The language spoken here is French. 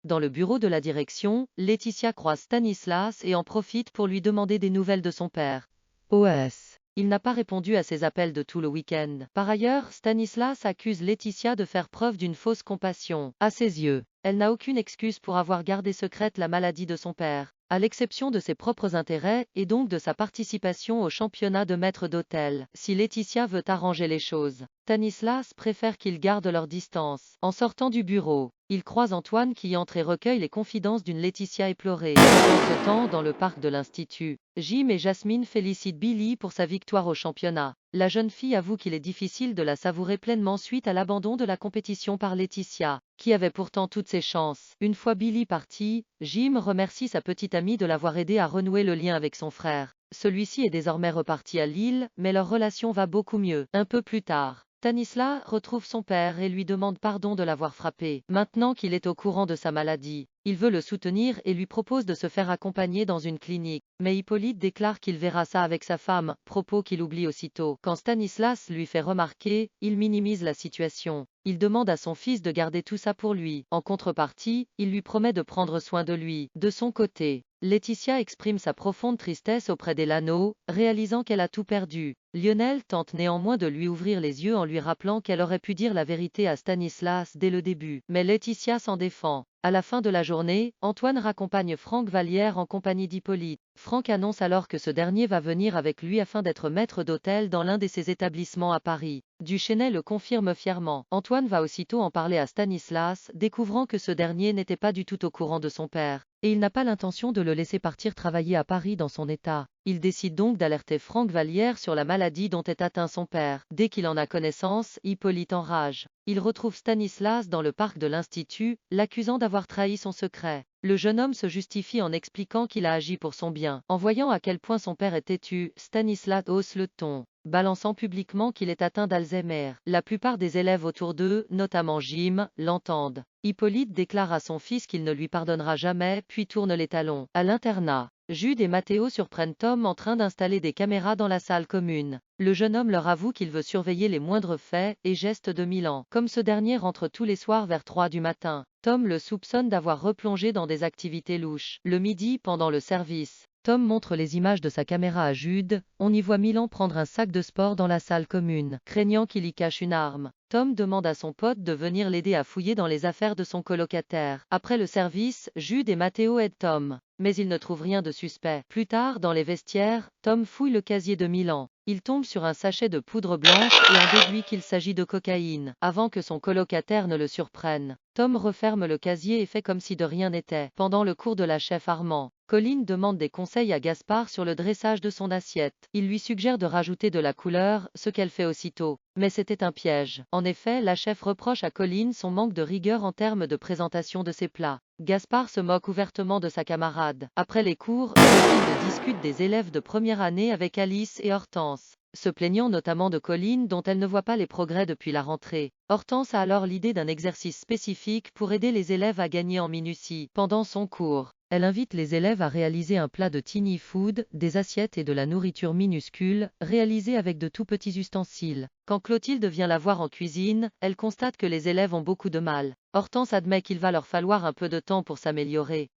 Dans le bureau de la direction, Laetitia croise Stanislas et en profite pour lui demander des nouvelles de son père. OS. Il n'a pas répondu à ses appels de tout le week-end. Par ailleurs, Stanislas accuse Laetitia de faire preuve d'une fausse compassion. À ses yeux, elle n'a aucune excuse pour avoir gardé secrète la maladie de son père, à l'exception de ses propres intérêts et donc de sa participation au championnat de maître d'hôtel. Si Laetitia veut arranger les choses, Stanislas préfère qu'ils gardent leur distance. En sortant du bureau, il croise Antoine qui entre et recueille les confidences d'une Laetitia éplorée. Pendant ce temps, dans le parc de l'Institut, Jim et Jasmine félicitent Billy pour sa victoire au championnat. La jeune fille avoue qu'il est difficile de la savourer pleinement suite à l'abandon de la compétition par Laetitia, qui avait pourtant toutes ses chances. Une fois Billy parti, Jim remercie sa petite amie de l'avoir aidé à renouer le lien avec son frère. Celui-ci est désormais reparti à Lille, mais leur relation va beaucoup mieux. Un peu plus tard, Stanislas retrouve son père et lui demande pardon de l'avoir frappé. Maintenant qu'il est au courant de sa maladie, il veut le soutenir et lui propose de se faire accompagner dans une clinique. Mais Hippolyte déclare qu'il verra ça avec sa femme, propos qu'il oublie aussitôt. Quand Stanislas lui fait remarquer, il minimise la situation. Il demande à son fils de garder tout ça pour lui. En contrepartie, il lui promet de prendre soin de lui. De son côté, Laetitia exprime sa profonde tristesse auprès des Lano, réalisant qu'elle a tout perdu. Lionel tente néanmoins de lui ouvrir les yeux en lui rappelant qu'elle aurait pu dire la vérité à Stanislas dès le début. Mais Laetitia s'en défend. À la fin de la journée, Antoine raccompagne Franck Vallière en compagnie d'Hippolyte. Franck annonce alors que ce dernier va venir avec lui afin d'être maître d'hôtel dans l'un de ses établissements à Paris. Duchesnay le confirme fièrement. Antoine va aussitôt en parler à Stanislas, découvrant que ce dernier n'était pas du tout au courant de son père. Et il n'a pas l'intention de le laisser partir travailler à Paris dans son état. Il décide donc d'alerter Franck Vallière sur la maladie dont est atteint son père. Dès qu'il en a connaissance, Hippolyte enrage. Il retrouve Stanislas dans le parc de l'Institut, l'accusant d'avoir trahi son secret. Le jeune homme se justifie en expliquant qu'il a agi pour son bien. En voyant à quel point son père est têtu, Stanislas hausse le ton, balançant publiquement qu'il est atteint d'Alzheimer. La plupart des élèves autour d'eux, notamment Jim, l'entendent. Hippolyte déclare à son fils qu'il ne lui pardonnera jamais, puis tourne les talons. À l'internat, Jude et Mathéo surprennent Tom en train d'installer des caméras dans la salle commune. Le jeune homme leur avoue qu'il veut surveiller les moindres faits et gestes de Milan. Comme ce dernier rentre tous les soirs vers 3 du matin, Tom le soupçonne d'avoir replongé dans des activités louches. Le midi, pendant le service, Tom montre les images de sa caméra à Jude. On y voit Milan prendre un sac de sport dans la salle commune. Craignant qu'il y cache une arme, Tom demande à son pote de venir l'aider à fouiller dans les affaires de son colocataire. Après le service, Jude et Mathéo aident Tom, mais ils ne trouvent rien de suspect. Plus tard, dans les vestiaires, Tom fouille le casier de Milan. Il tombe sur un sachet de poudre blanche et en déduit qu'il s'agit de cocaïne. Avant que son colocataire ne le surprenne, Tom referme le casier et fait comme si de rien n'était. Pendant le cours de la chef Armand, Colline demande des conseils à Gaspard sur le dressage de son assiette. Il lui suggère de rajouter de la couleur, ce qu'elle fait aussitôt. Mais c'était un piège. En effet, la chef reproche à Colline son manque de rigueur en termes de présentation de ses plats. Gaspard se moque ouvertement de sa camarade. Après les cours, Mathilde discute des élèves de première année avec Alice et Hortense, se plaignant notamment de Colline dont elle ne voit pas les progrès depuis la rentrée. Hortense a alors l'idée d'un exercice spécifique pour aider les élèves à gagner en minutie. Pendant son cours, elle invite les élèves à réaliser un plat de tiny food, des assiettes et de la nourriture minuscule, réalisés avec de tout petits ustensiles. Quand Clotilde vient la voir en cuisine, elle constate que les élèves ont beaucoup de mal. Hortense admet qu'il va leur falloir un peu de temps pour s'améliorer.